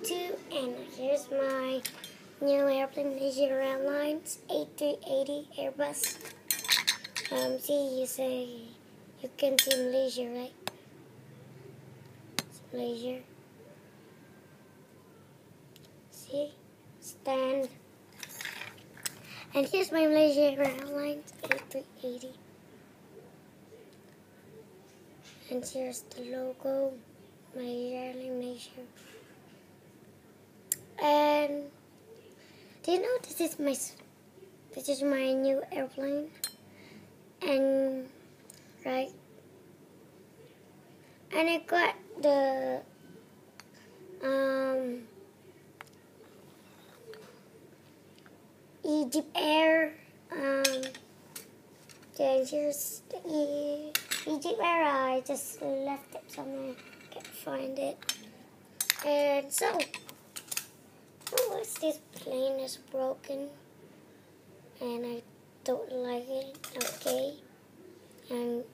YouTube, and here's my new airplane, Malaysia Airlines A380 Airbus. See, you can see Malaysia, right? It's Malaysia. See, stand. And here's my Malaysia Airlines A380. And here's the logo, Malaysia Airlines Malaysia. And do you know this is my new airplane? And right, and I got the Egypt Air. Then here's the Egypt Air. I just left it somewhere. Can't find it. And so, this plane is broken, and I don't like it. Okay, and